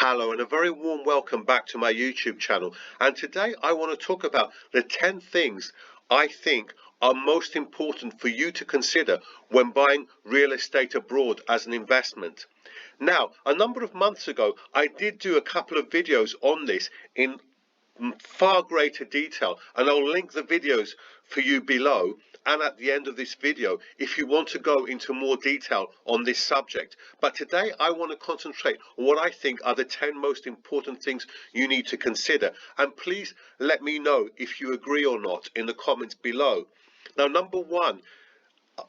Hello and a very warm welcome back to my YouTube channel. And today I want to talk about the 10 things I think are most important for you to consider when buying real estate abroad as an investment. Now, a number of months ago, I did do a couple of videos on this in far greater detail, and I'll link the videos for you below and at the end of this video if you want to go into more detail on this subject. But today I want to concentrate on what I think are the 10 most important things you need to consider, and please let me know if you agree or not in the comments below. Now, number one,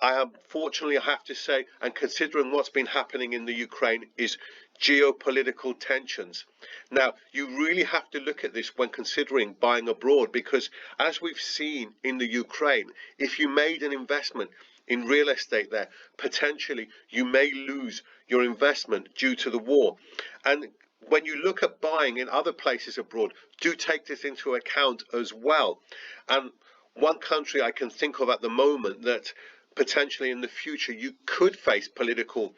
unfortunately, I have to say, and considering what's been happening in the Ukraine, is geopolitical tensions. Now, you really have to look at this when considering buying abroad, because as we've seen in the Ukraine, if you made an investment in real estate there, potentially you may lose your investment due to the war. And when you look at buying in other places abroad, do take this into account as well. And one country I can think of at the moment that potentially in the future you could face political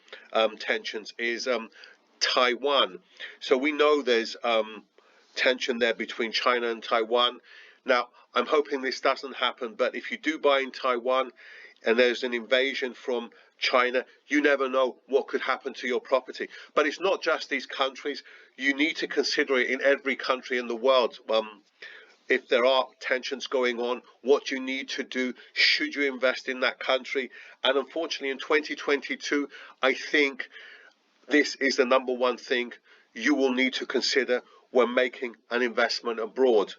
tensions is Taiwan. So we know there's tension there between China and Taiwan. Now, I'm hoping this doesn't happen, but if you do buy in Taiwan and there's an invasion from China, you never know what could happen to your property. But it's not just these countries. You need to consider it in every country in the world. If there are tensions going on, what you need to do, should you invest in that country? And unfortunately in 2022, I think this is the number one thing you will need to consider when making an investment abroad.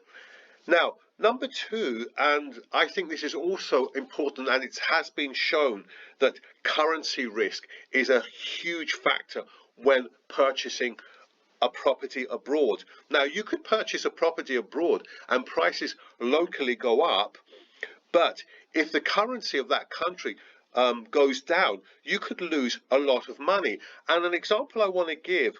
Now, number two, and I think this is also important, and it has been shown that currency risk is a huge factor when purchasing a property abroad. Now, you could purchase a property abroad and prices locally go up, but if the currency of that country goes down, you could lose a lot of money. And an example I want to give,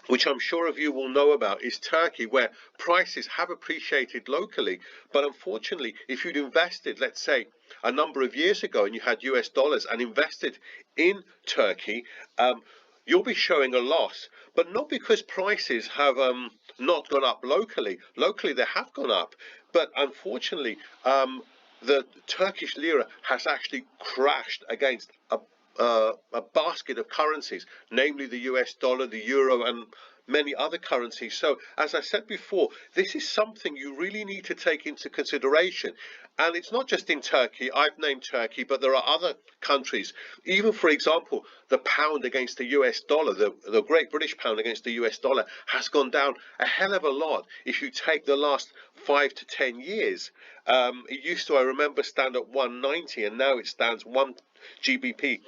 which I'm sure of you will know about, is Turkey, where prices have appreciated locally. But unfortunately, if you'd invested, let's say, a number of years ago and you had US dollars and invested in Turkey, you'll be showing a loss, but not because prices have not gone up locally. Locally, they have gone up, but unfortunately, the Turkish lira has actually crashed against a basket of currencies, namely the US dollar, the euro, and many other currencies. So, as I said before, this is something you really need to take into consideration. And it's not just in Turkey. I've named Turkey, but there are other countries. Even, for example, the pound against the US dollar, the Great British pound against the US dollar has gone down a hell of a lot if you take the last 5 to 10 years. It used to, I remember, stand at 190, and now it stands 1 GBP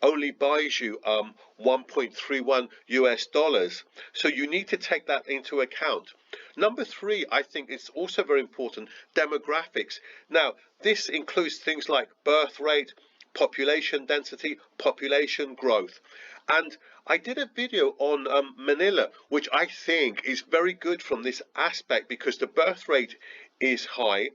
only buys you 1.31 US dollars. So you need to take that into account. Number three, I think it's also very important, demographics. Now, this includes things like birth rate, population density, population growth. And I did a video on Manila, which I think is very good from this aspect because the birth rate is high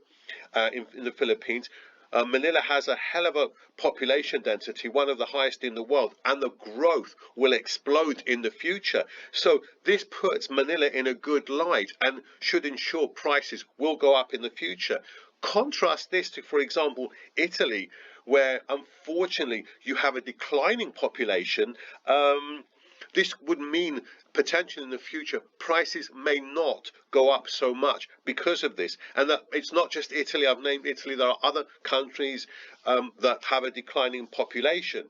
in the Philippines. Manila has a hell of a population density, one of the highest in the world, and the growth will explode in the future. So this puts Manila in a good light and should ensure prices will go up in the future. Contrast this to, for example, Italy, where unfortunately you have a declining population. This would mean potentially in the future prices may not go up so much because of this. And that it's not just Italy. I've named Italy. There are other countries that have a declining population.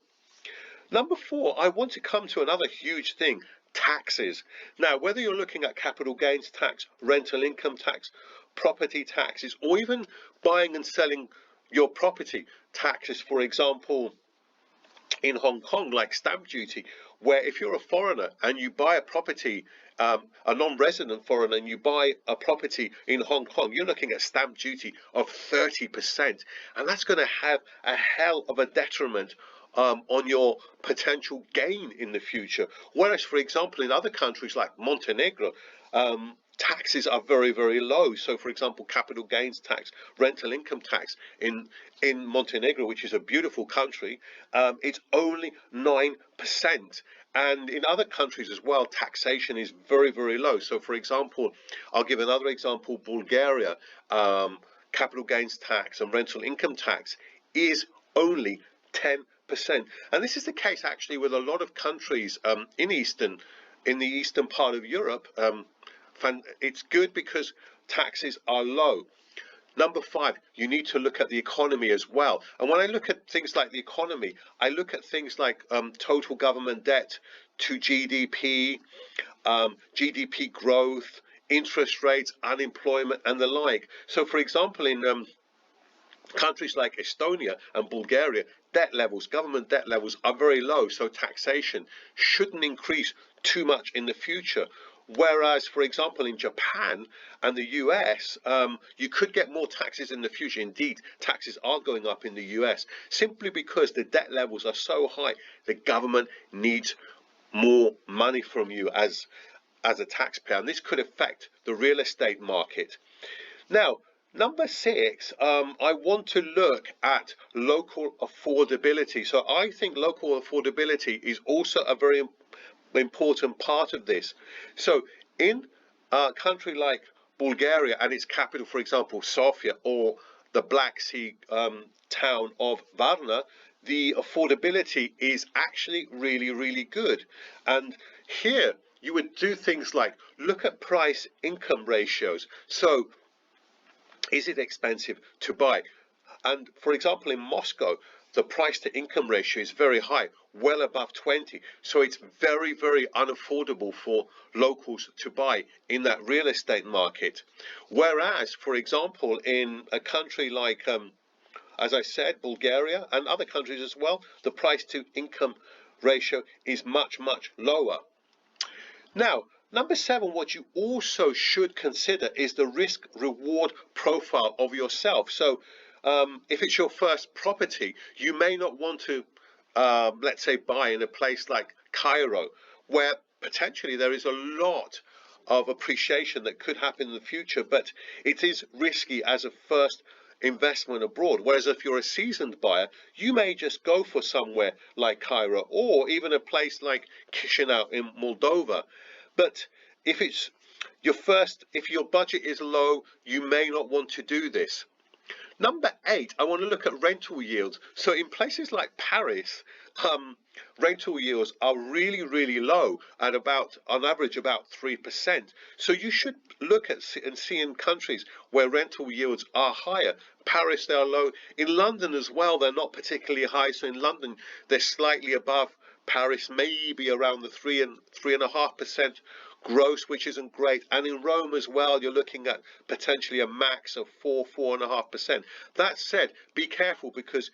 Number four, I want to come to another huge thing, taxes. Now, whether you're looking at capital gains tax, rental income tax, property taxes, or even buying and selling your property, taxes, for example, in Hong Kong, like stamp duty, where if you're a foreigner and you buy a property, a non-resident foreigner, and you buy a property in Hong Kong, you're looking at stamp duty of 30%. And that's going to have a hell of a detriment on your potential gain in the future. Whereas, for example, in other countries like Montenegro, taxes are very, very low. So, for example, capital gains tax, rental income tax in Montenegro, which is a beautiful country, it's only 9%. And in other countries as well, taxation is very, very low. So, for example, I'll give another example. Bulgaria, capital gains tax and rental income tax is only 10%. And this is the case actually with a lot of countries in the eastern part of Europe. It's good because taxes are low. Number 5, you need to look at the economy as well. And when I look at things like the economy, I look at things like total government debt to GDP, GDP growth, interest rates, unemployment, and the like. So, for example, in countries like Estonia and Bulgaria, government debt levels are very low, so taxation shouldn't increase too much in the future. Whereas, for example, in Japan and the US, you could get more taxes in the future. Indeed, taxes are going up in the US simply because the debt levels are so high. The government needs more money from you as a taxpayer, and this could affect the real estate market. Now, number 6, I want to look at local affordability. So I think local affordability is also a very important part of this. So in a country like Bulgaria and its capital, for example, Sofia, or the Black Sea town of Varna, the affordability is actually really, really good. And here you would do things like look at price income ratios. So is it expensive to buy? And for example, in Moscow, the price to income ratio is very high, well above 20. So it's very, very unaffordable for locals to buy in that real estate market. Whereas, for example, in a country like, as I said, Bulgaria and other countries as well, the price to income ratio is much, much lower. Now, number 7, what you also should consider is the risk reward profile of yourself. So if it's your first property, you may not want to, let's say, buy in a place like Cairo, where potentially there is a lot of appreciation that could happen in the future, but it is risky as a first investment abroad. Whereas if you're a seasoned buyer, you may just go for somewhere like Cairo or even a place like Chisinau in Moldova. But if it's if your budget is low, you may not want to do this. Number 8, I want to look at rental yields. So in places like Paris, rental yields are really, really low at on average, about 3%. So you should look at and see in countries where rental yields are higher. Paris, they are low. In London as well, they're not particularly high. So in London, they're slightly above Paris, maybe around the 3.5% gross, which isn't great. And in Rome as well, you're looking at potentially a max of 4.5%. That said, be careful because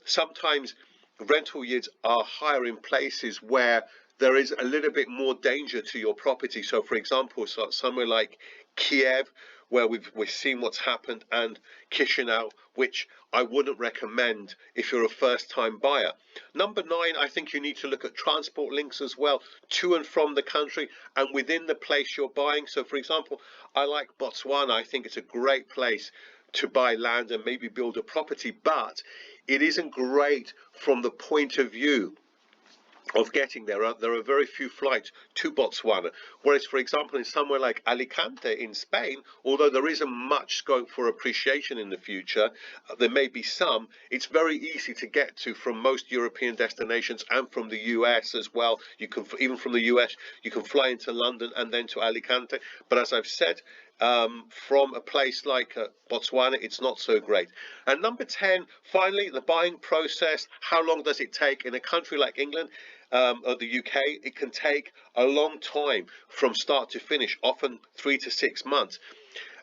sometimes rental yields are higher in places where there is a little bit more danger to your property. So for example, somewhere like Kiev, where we've seen what's happened, and Chisinau, which I wouldn't recommend if you're a first-time buyer. Number 9, I think you need to look at transport links as well, to and from the country and within the place you're buying. So for example, I like Botswana. I think it's a great place to buy land and maybe build a property, but it isn't great from the point of view of getting there. There are very few flights to Botswana, whereas for example in somewhere like Alicante in Spain, although there isn't much scope for appreciation in the future, there may be some, it's very easy to get to from most European destinations and from the US as well. You can, even from the US, you can fly into London and then to Alicante, but as I've said, from a place like Botswana, it's not so great. And number 10, finally, the buying process. How long does it take? In a country like England or the UK, it can take a long time from start to finish, often 3 to 6 months.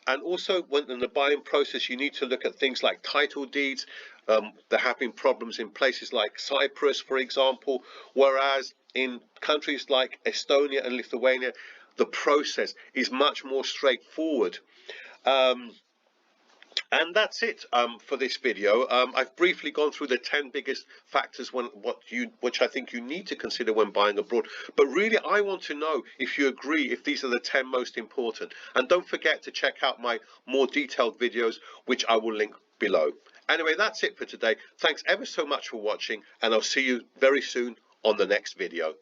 And also, when in the buying process, you need to look at things like title deeds. There have been problems in places like Cyprus, for example, whereas in countries like Estonia and Lithuania, the process is much more straightforward. And that's it for this video. I've briefly gone through the 10 biggest factors which I think you need to consider when buying abroad. But really, I want to know if you agree, if these are the 10 most important. And don't forget to check out my more detailed videos, which I will link below. Anyway, that's it for today. Thanks ever so much for watching, and I'll see you very soon on the next video.